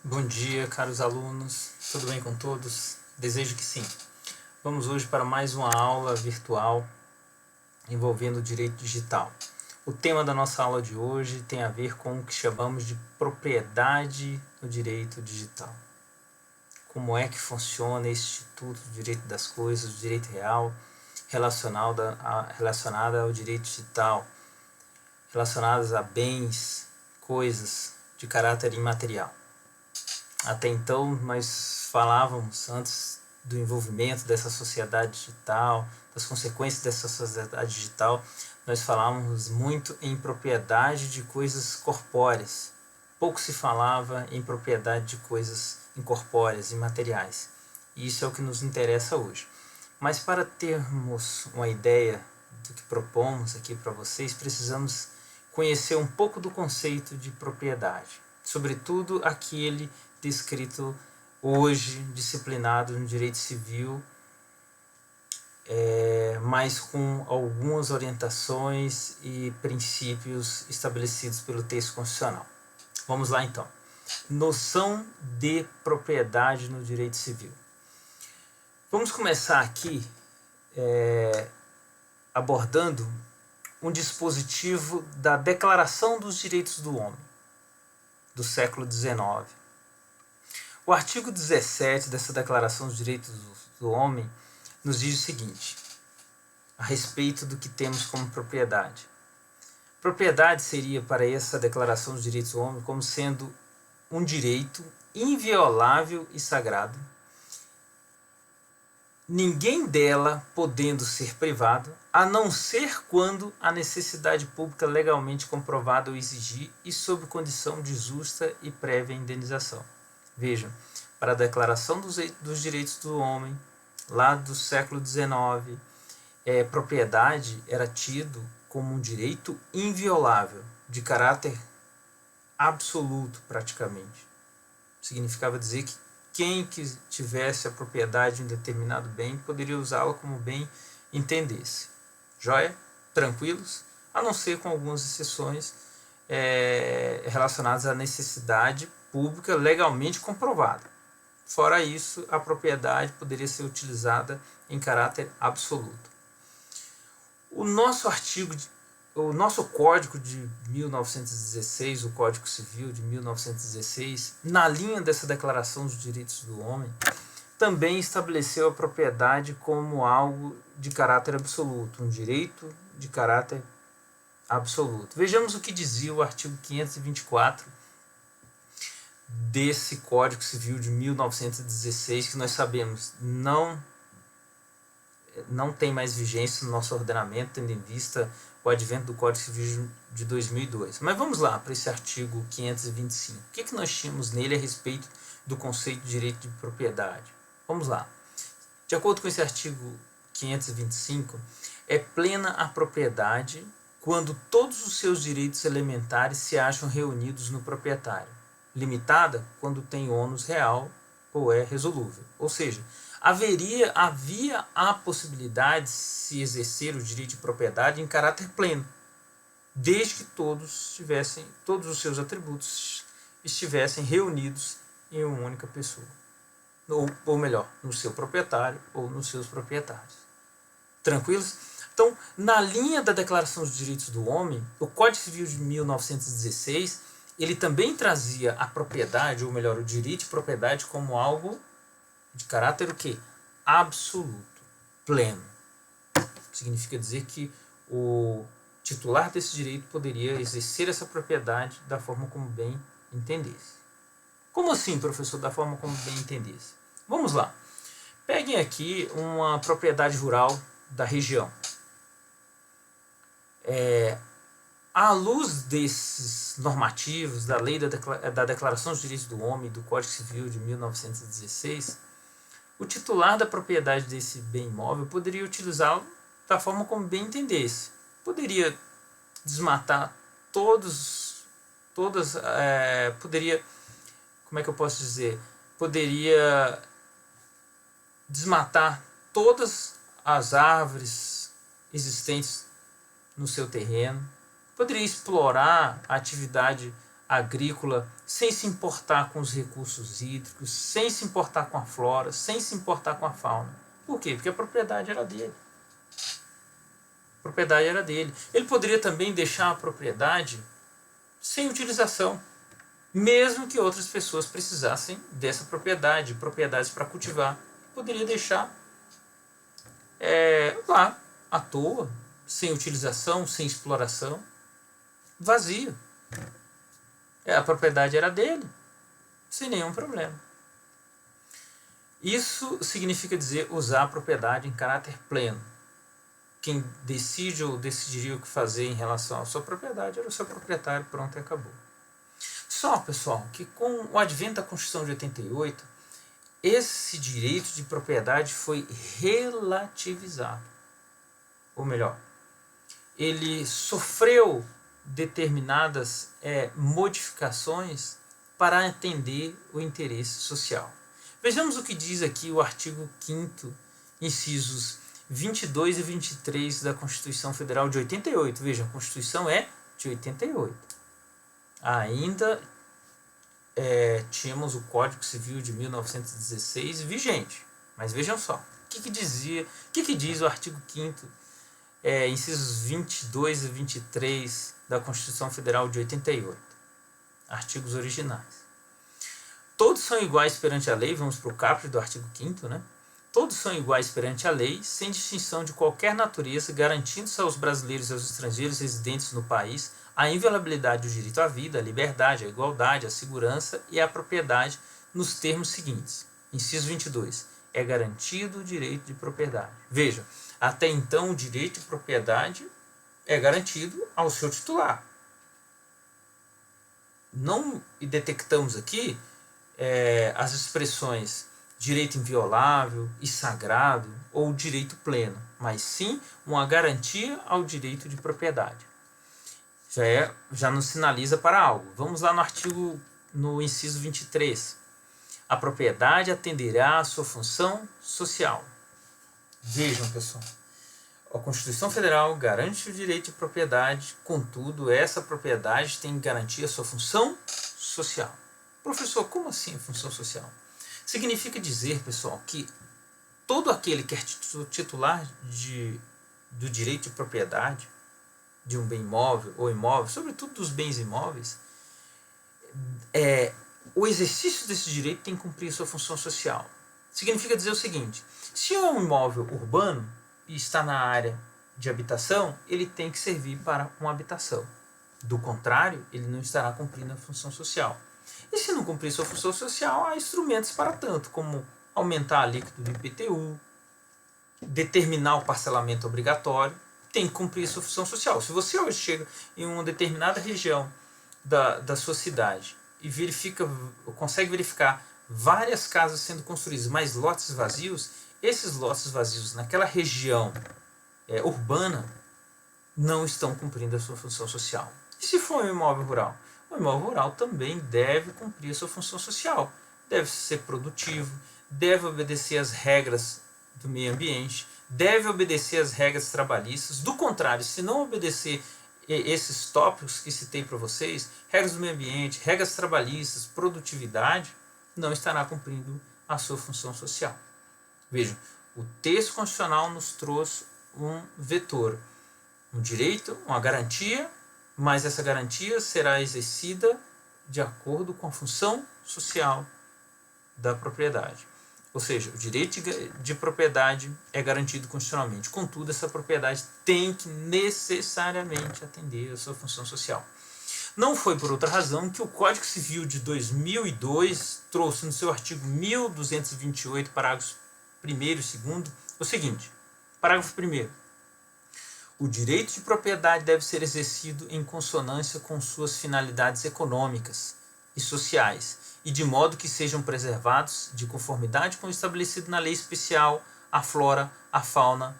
Bom dia, caros alunos. Tudo bem com todos? Desejo que sim. Vamos hoje para mais uma aula virtual envolvendo o direito digital. O tema da nossa aula de hoje tem a ver com o que chamamos de propriedade no direito digital. Como é que funciona esse instituto do direito das coisas, do direito real, relacionada ao direito digital, relacionadas a bens, coisas de caráter imaterial. Até então, nós falávamos, antes do envolvimento dessa sociedade digital, das consequências dessa sociedade digital, nós falávamos muito em propriedade de coisas corpóreas. Pouco se falava em propriedade de coisas incorpóreas, imateriais. E isso é o que nos interessa hoje. Mas para termos uma ideia do que propomos aqui para vocês, precisamos conhecer um pouco do conceito de propriedade, sobretudo aquele descrito hoje, disciplinado no direito civil, mas com algumas orientações e princípios estabelecidos pelo texto constitucional. Vamos lá então. Noção de propriedade no direito civil. Vamos começar aqui abordando um dispositivo da Declaração dos Direitos do Homem, do século XIX. O artigo 17 dessa Declaração dos Direitos do Homem nos diz o seguinte, a respeito do que temos como propriedade. Propriedade seria, para essa Declaração dos Direitos do Homem, como sendo um direito inviolável e sagrado, ninguém dela podendo ser privado, a não ser quando a necessidade pública legalmente comprovada o exigir e sob condição de justa e prévia indenização. Vejam, para a Declaração dos Direitos do Homem, lá do século XIX, propriedade era tido como um direito inviolável, de caráter absoluto praticamente. Significava dizer que quem que tivesse a propriedade de um determinado bem poderia usá-la como bem entendesse. Joia? Tranquilos? A não ser com algumas exceções relacionadas à necessidade pública legalmente comprovada. Fora isso, a propriedade poderia ser utilizada em caráter absoluto. O nosso Código de 1916, o Código Civil de 1916, na linha dessa Declaração dos Direitos do Homem, também estabeleceu a propriedade como algo de caráter absoluto, um direito de caráter absoluto. Vejamos o que dizia o artigo 524 desse Código Civil de 1916, que nós sabemos não tem mais vigência no nosso ordenamento, tendo em vista o advento do Código Civil de 2002. Mas vamos lá para esse artigo 525. O que nós tínhamos nele a respeito do conceito de direito de propriedade? Vamos lá. De acordo com esse artigo 525, é plena a propriedade quando todos os seus direitos elementares se acham reunidos no proprietário. Limitada quando tem ônus real ou é resolúvel. Ou seja, havia a possibilidade de se exercer o direito de propriedade em caráter pleno, desde que todos os seus atributos estivessem reunidos em uma única pessoa. Ou melhor, no seu proprietário ou nos seus proprietários. Tranquilos? Então, na linha da Declaração dos Direitos do Homem, o Código Civil de 1916, ele também trazia a propriedade, ou melhor, o direito de propriedade como algo de caráter o quê? Absoluto, pleno. Significa dizer que o titular desse direito poderia exercer essa propriedade da forma como bem entendesse. Como assim, professor, da forma como bem entendesse? Vamos lá. Peguem aqui uma propriedade rural da região. À luz desses normativos, da lei da Declaração dos Direitos do Homem, do Código Civil de 1916, o titular da propriedade desse bem imóvel poderia utilizá-lo da forma como bem entendesse. Poderia desmatar poderia, como é que eu posso dizer? Poderia desmatar todas as árvores existentes no seu terreno, poderia explorar a atividade agrícola, sem se importar com os recursos hídricos, sem se importar com a flora, sem se importar com a fauna. Por quê? Porque a propriedade era dele. A propriedade era dele. Ele poderia também deixar a propriedade sem utilização, mesmo que outras pessoas precisassem dessa propriedade, propriedades para cultivar. Poderia deixar lá, à toa, sem utilização, sem exploração, vazio. A propriedade era dele, sem nenhum problema. Isso significa dizer usar a propriedade em caráter pleno. Quem decide ou decidiria o que fazer em relação à sua propriedade era o seu proprietário, pronto e acabou. Só, pessoal, que com o advento da Constituição de 88, esse direito de propriedade foi relativizado. Ou melhor, ele sofreu determinadas modificações para atender o interesse social. Vejamos o que diz aqui o artigo 5º, incisos 22 e 23 da Constituição Federal de 88. Veja, a Constituição é de 88. Ainda tínhamos o Código Civil de 1916 vigente. Mas vejam só, o que diz o artigo 5º, incisos 22 e 23 da Constituição Federal de 88. Artigos originais. Todos são iguais perante a lei, vamos para o caput do artigo 5º, né? Todos são iguais perante a lei, sem distinção de qualquer natureza, garantindo-se aos brasileiros e aos estrangeiros residentes no país a inviolabilidade do direito à vida, à liberdade, à igualdade, à segurança e à propriedade nos termos seguintes. Inciso 22. É garantido o direito de propriedade. Veja, até então o direito de propriedade é garantido ao seu titular. Não detectamos aqui as expressões direito inviolável e sagrado ou direito pleno, mas sim uma garantia ao direito de propriedade. Já nos sinaliza para algo. Vamos lá no inciso 23. A propriedade atenderá à sua função social. Vejam, pessoal, a Constituição Federal garante o direito de propriedade, contudo, essa propriedade tem que garantir a sua função social. Professor, como assim função social? Significa dizer, pessoal, que todo aquele que é titular do direito de propriedade, de um bem imóvel ou imóvel, sobretudo dos bens imóveis, o exercício desse direito tem que cumprir sua função social. Significa dizer o seguinte: se é um imóvel urbano e está na área de habitação, ele tem que servir para uma habitação. Do contrário, ele não estará cumprindo a função social. E se não cumprir sua função social, há instrumentos para tanto, como aumentar a alíquota do IPTU, determinar o parcelamento obrigatório, tem que cumprir sua função social. Se você hoje chega em uma determinada região da sua cidade e consegue verificar várias casas sendo construídas, mas lotes vazios, esses lotes vazios naquela região urbana não estão cumprindo a sua função social. E se for um imóvel rural? O imóvel rural também deve cumprir a sua função social. Deve ser produtivo, deve obedecer às regras do meio ambiente, deve obedecer às regras trabalhistas. Do contrário, se não obedecer esses tópicos que citei para vocês, regras do meio ambiente, regras trabalhistas, produtividade, não estará cumprindo a sua função social. Vejam, o texto constitucional nos trouxe um vetor, um direito, uma garantia, mas essa garantia será exercida de acordo com a função social da propriedade. Ou seja, o direito de propriedade é garantido constitucionalmente. Contudo, essa propriedade tem que necessariamente atender a sua função social. Não foi por outra razão que o Código Civil de 2002 trouxe no seu artigo 1228, parágrafos 1º e 2º, o seguinte: parágrafo 1º. O direito de propriedade deve ser exercido em consonância com suas finalidades econômicas e sociais, e de modo que sejam preservados, de conformidade com o estabelecido na lei especial, a flora, a fauna,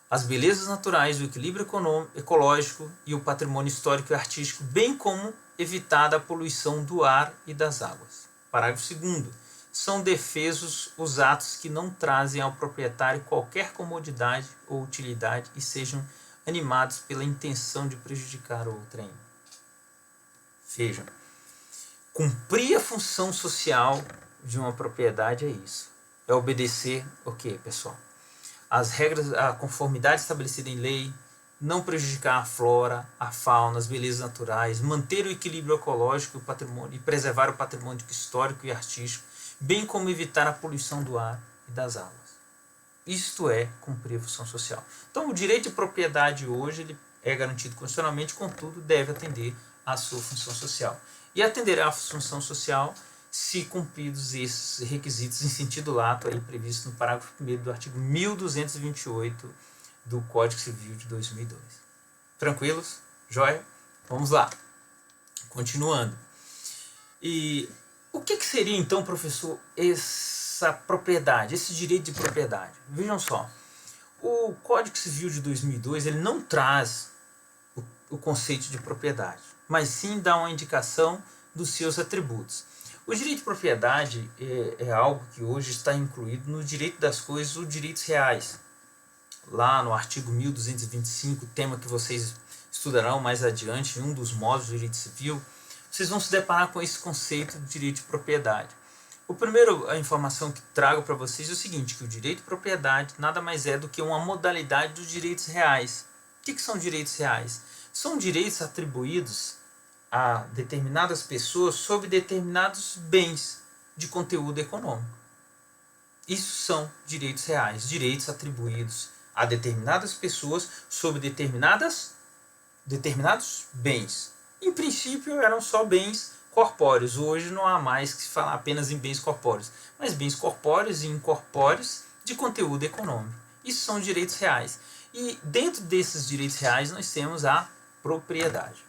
as belezas naturais, o equilíbrio ecológico e o patrimônio histórico e artístico, bem como evitada a poluição do ar e das águas. Parágrafo 2º. São defesos os atos que não trazem ao proprietário qualquer comodidade ou utilidade e sejam animados pela intenção de prejudicar outrem. Vejam, cumprir a função social de uma propriedade é isso. É obedecer o quê, pessoal? As regras, a conformidade estabelecida em lei, não prejudicar a flora, a fauna, as belezas naturais, manter o equilíbrio ecológico e o patrimônio, e preservar o patrimônio histórico e artístico, bem como evitar a poluição do ar e das águas. Isto é cumprir a função social. Então, o direito de propriedade hoje ele é garantido constitucionalmente, contudo, deve atender à sua função social. E atenderá à função social se cumpridos esses requisitos em sentido lato aí previsto no parágrafo 1º do artigo 1228 do Código Civil de 2002. Tranquilos? Joia? Vamos lá. Continuando. E o que seria então, professor, essa propriedade, esse direito de propriedade? Vejam só, o Código Civil de 2002 ele não traz o conceito de propriedade, mas sim dá uma indicação dos seus atributos. O direito de propriedade é algo que hoje está incluído no direito das coisas, os direitos reais. Lá no artigo 1225, tema que vocês estudarão mais adiante, em um dos módulos do direito civil, vocês vão se deparar com esse conceito de direito de propriedade. A informação que trago para vocês é o seguinte, que o direito de propriedade nada mais é do que uma modalidade dos direitos reais. O que são direitos reais? São direitos atribuídos a determinadas pessoas sobre determinados bens de conteúdo econômico. Isso são direitos reais, direitos atribuídos a determinadas pessoas sobre determinados bens. Em princípio eram só bens corpóreos, hoje não há mais que se falar apenas em bens corpóreos, mas bens corpóreos e incorpóreos de conteúdo econômico. Isso são direitos reais. E dentro desses direitos reais nós temos a propriedade.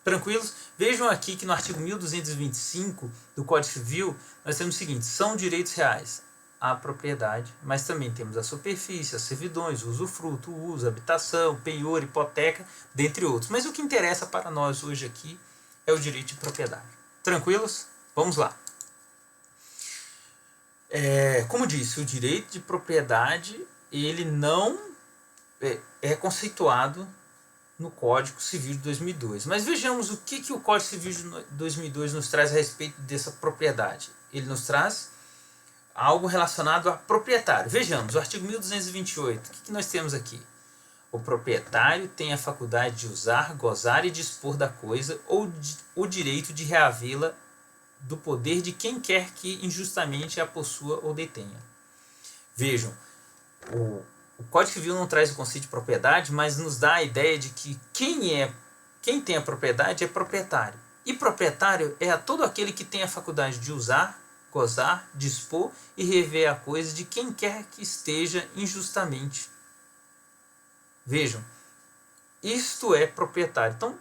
Tranquilos? Vejam aqui que no artigo 1225 do Código Civil nós temos o seguinte, são direitos reais a propriedade, mas também temos a superfície, as servidões, o usufruto, o uso, a habitação, penhor, hipoteca, dentre outros. Mas o que interessa para nós hoje aqui é o direito de propriedade. Tranquilos? Vamos lá. Como disse, o direito de propriedade ele não é conceituado no Código Civil de 2002. Mas vejamos o que o Código Civil de 2002 nos traz a respeito dessa propriedade. Ele nos traz algo relacionado a proprietário. Vejamos, o artigo 1228, o que nós temos aqui? O proprietário tem a faculdade de usar, gozar e dispor da coisa ou o direito de reavê-la do poder de quem quer que injustamente a possua ou detenha. Vejam, o Código Civil não traz o conceito de propriedade, mas nos dá a ideia de que quem tem a propriedade é proprietário. E proprietário é todo aquele que tem a faculdade de usar, gozar, dispor e rever a coisa de quem quer que esteja injustamente. Vejam, isto é proprietário. Então,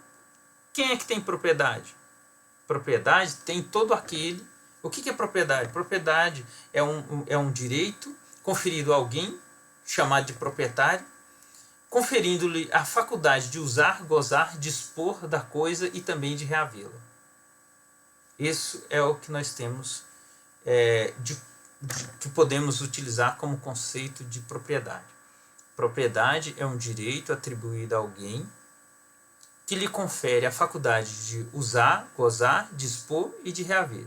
quem é que tem propriedade? Propriedade tem todo aquele... O que é propriedade? Propriedade é um direito conferido a alguém, chamado de proprietário, conferindo-lhe a faculdade de usar, gozar, dispor da coisa e também de reavê-la. Isso é o que nós temos que podemos utilizar como conceito de propriedade. Propriedade é um direito atribuído a alguém que lhe confere a faculdade de usar, gozar, dispor e de reaver.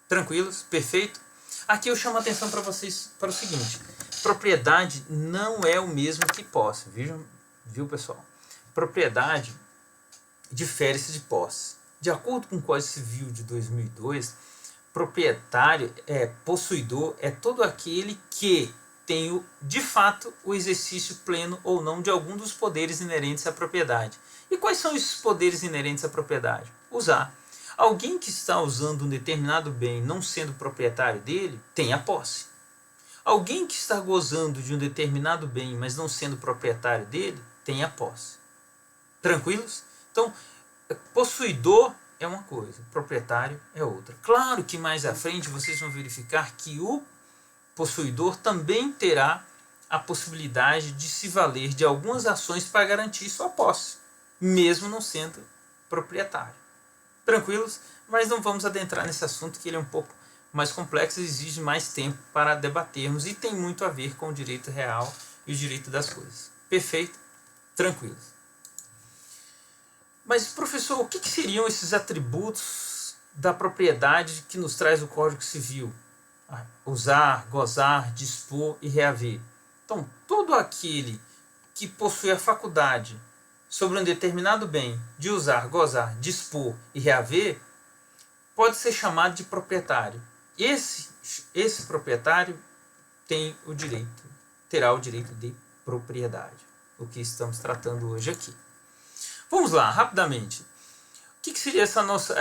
Tranquilos? Perfeito? Aqui eu chamo a atenção para vocês para o seguinte. Propriedade não é o mesmo que posse. Viu, pessoal? Propriedade difere-se de posse. De acordo com o Código Civil de 2002, proprietário, possuidor, é todo aquele que tem, de fato, o exercício pleno ou não de algum dos poderes inerentes à propriedade. E quais são esses poderes inerentes à propriedade? Usar. Alguém que está usando um determinado bem não sendo proprietário dele, tem a posse. Alguém que está gozando de um determinado bem, mas não sendo proprietário dele, tem a posse. Tranquilos? Então, possuidor é uma coisa, proprietário é outra. Claro que mais à frente vocês vão verificar que o possuidor também terá a possibilidade de se valer de algumas ações para garantir sua posse, mesmo não sendo proprietário. Tranquilos? Mas não vamos adentrar nesse assunto, que ele é um pouco mais complexo e exige mais tempo para debatermos e tem muito a ver com o direito real e o direito das coisas. Perfeito? Tranquilos. Mas, professor, o que seriam esses atributos da propriedade que nos traz o Código Civil? Usar, gozar, dispor e reaver. Então, todo aquele que possui a faculdade sobre um determinado bem de usar, gozar, dispor e reaver pode ser chamado de proprietário. Esse proprietário terá o direito de propriedade, o que estamos tratando hoje aqui. Vamos lá, rapidamente. O que seria essa nossa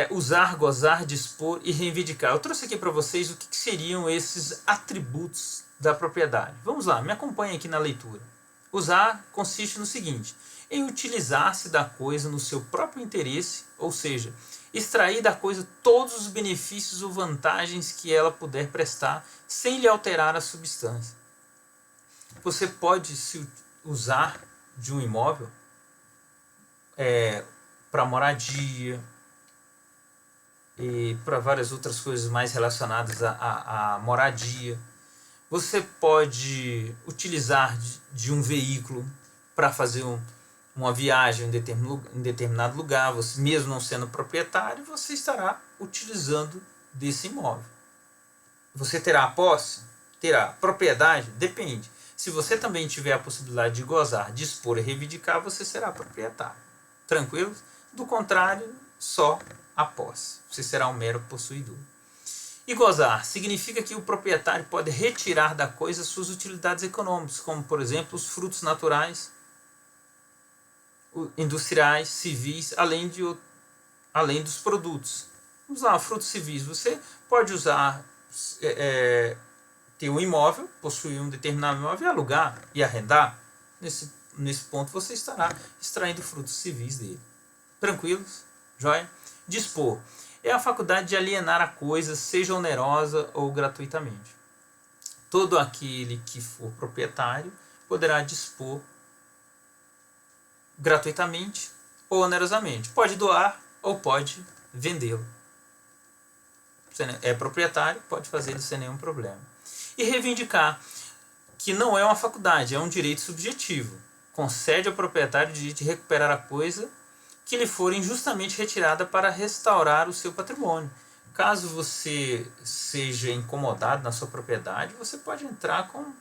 usar, gozar, dispor e reivindicar? Eu trouxe aqui para vocês o que seriam esses atributos da propriedade. Vamos lá, me acompanhe aqui na leitura. Usar consiste no seguinte: em utilizar-se da coisa no seu próprio interesse, ou seja, extrair da coisa todos os benefícios ou vantagens que ela puder prestar, sem lhe alterar a substância. Você pode se usar de um imóvel para moradia e para várias outras coisas mais relacionadas à moradia. Você pode utilizar de um veículo para fazer uma viagem em determinado lugar. Você, mesmo não sendo proprietário, você estará utilizando desse imóvel. Você terá a posse? Terá. Propriedade? Depende. Se você também tiver a possibilidade de gozar, dispor e reivindicar, você será proprietário. Tranquilo? Do contrário, só a posse. Você será um mero possuidor. E gozar significa que o proprietário pode retirar da coisa suas utilidades econômicas, como, por exemplo, os frutos naturais, industriais, civis, além dos produtos. Vamos lá, frutos civis. Você pode usar, ter um imóvel, possuir um determinado imóvel e alugar e arrendar. Nesse ponto você estará extraindo frutos civis dele. Tranquilos? Joia? Dispor é a faculdade de alienar a coisa, seja onerosa ou gratuitamente. Todo aquele que for proprietário poderá dispor gratuitamente ou onerosamente. Pode doar ou pode vendê-lo. Você é proprietário, pode fazer isso sem nenhum problema. E reivindicar, que não é uma faculdade, é um direito subjetivo. Concede ao proprietário o direito de recuperar a coisa que lhe for injustamente retirada para restaurar o seu patrimônio. Caso você seja incomodado na sua propriedade, você pode entrar com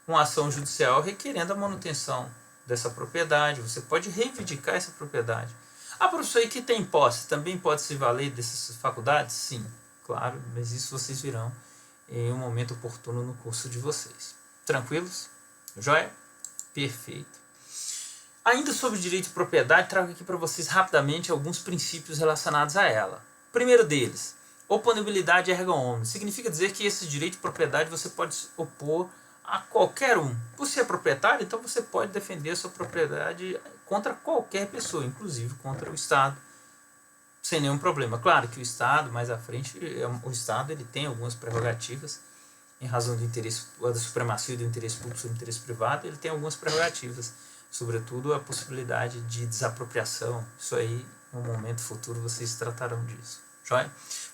uma ação judicial requerendo a manutenção dessa propriedade. Você pode reivindicar essa propriedade. Ah, professor, e que tem posse, também pode se valer dessas faculdades? Sim, claro, mas isso vocês virão em um momento oportuno no curso de vocês. Tranquilos? Joia? Perfeito. Ainda sobre direito de propriedade, trago aqui para vocês rapidamente alguns princípios relacionados a ela. O primeiro deles, oponibilidade erga omnes. Significa dizer que esse direito de propriedade você pode opor a qualquer um. Você é proprietário, então você pode defender a sua propriedade contra qualquer pessoa, inclusive contra o Estado, sem nenhum problema. Claro que o Estado, mais à frente, o Estado ele tem algumas prerrogativas, em razão do interesse, da supremacia do interesse público sobre o interesse privado, ele tem algumas prerrogativas, sobretudo a possibilidade de desapropriação. Isso aí, no momento futuro, vocês tratarão disso. Joia?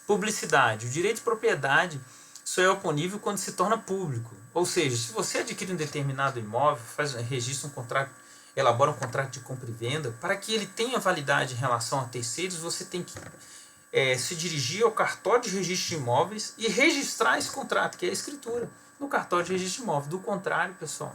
Publicidade. O direito de propriedade só é oponível quando se torna público. Ou seja, se você adquire um determinado imóvel, registra um contrato, elabora um contrato de compra e venda, para que ele tenha validade em relação a terceiros, você tem que se dirigir ao cartório de registro de imóveis e registrar esse contrato, que é a escritura, no cartório de registro de imóveis. Do contrário, pessoal,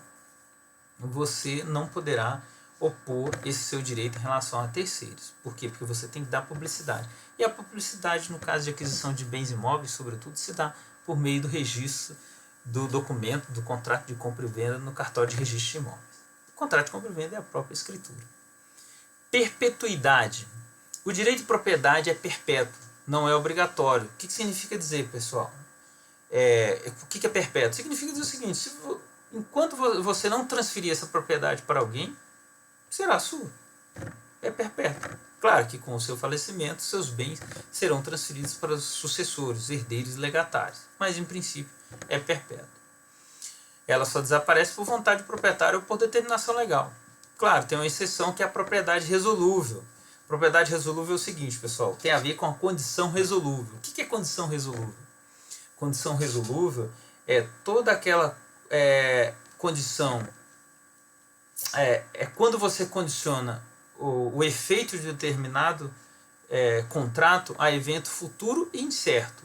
você não poderá opor esse seu direito em relação a terceiros. Por quê? Porque você tem que dar publicidade. E a publicidade, no caso de aquisição de bens imóveis, sobretudo, se dá por meio do registro do documento, do contrato de compra e venda no cartório de registro de imóveis. O contrato de compra e venda é a própria escritura. Perpetuidade. O direito de propriedade é perpétuo, não é obrigatório. O que significa dizer, pessoal? O que é perpétuo? Significa dizer o seguinte: enquanto você não transferir essa propriedade para alguém, será sua. É perpétuo. Claro que com o seu falecimento, seus bens serão transferidos para os sucessores, herdeiros e legatários. Mas, em princípio, é perpétuo. Ela só desaparece por vontade do proprietário ou por determinação legal. Claro, tem uma exceção que é a propriedade resolúvel. Propriedade resolúvel é o seguinte, pessoal, tem a ver com a condição resolúvel. O que é condição resolúvel? Condição resolúvel é toda aquela condição, quando você condiciona o efeito de determinado contrato a evento futuro e incerto.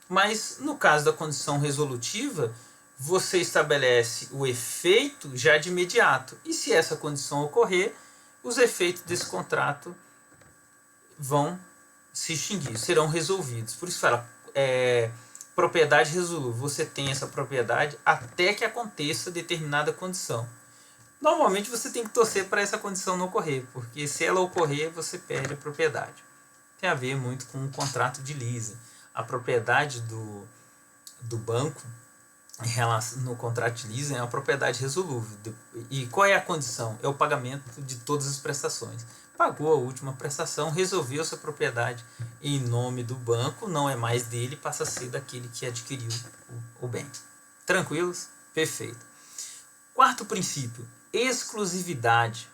Mas no caso da condição resolutiva, você estabelece o efeito já de imediato. E se essa condição ocorrer, os efeitos desse contrato vão se extinguir, serão resolvidos. Por isso fala, propriedade resolúvel. Você tem essa propriedade até que aconteça determinada condição. Normalmente você tem que torcer para essa condição não ocorrer, porque se ela ocorrer, você perde a propriedade. Tem a ver muito com o contrato de leasing. A propriedade do banco no contrato de leasing é uma propriedade resolúvel. E qual é a condição? É o pagamento de todas as prestações. Pagou a última prestação, resolveu essa propriedade em nome do banco, não é mais dele, passa a ser daquele que adquiriu o bem. Tranquilos? Perfeito. Quarto princípio, exclusividade.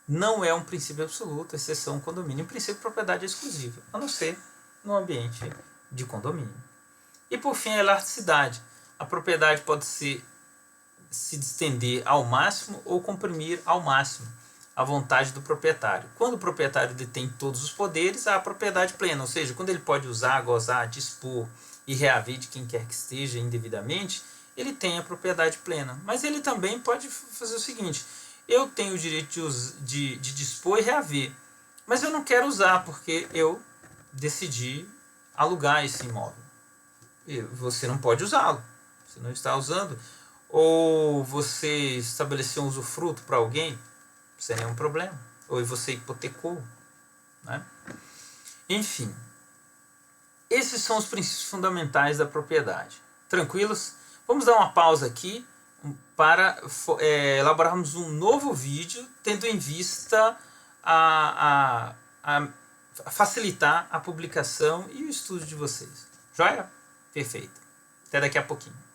Não é um princípio absoluto, exceção condomínio. Em princípio, propriedade é exclusiva, a não ser no ambiente de condomínio. E por fim, a elasticidade. A propriedade pode se estender ao máximo ou comprimir ao máximo a vontade do proprietário. Quando o proprietário detém todos os poderes, há a propriedade plena, ou seja, quando ele pode usar, gozar, dispor e reaver de quem quer que esteja indevidamente, ele tem a propriedade plena. Mas ele também pode fazer o seguinte: eu tenho o direito de dispor e reaver, mas eu não quero usar porque eu decidi alugar esse imóvel. E você não pode usá-lo, você não está usando. Ou você estabeleceu um usufruto para alguém, sem nenhum problema. Ou você hipotecou, né? Enfim, esses são os princípios fundamentais da propriedade. Tranquilos? Vamos dar uma pausa aqui para elaborarmos um novo vídeo, tendo em vista a facilitar a publicação e o estudo de vocês. Joia? Perfeito. Até daqui a pouquinho.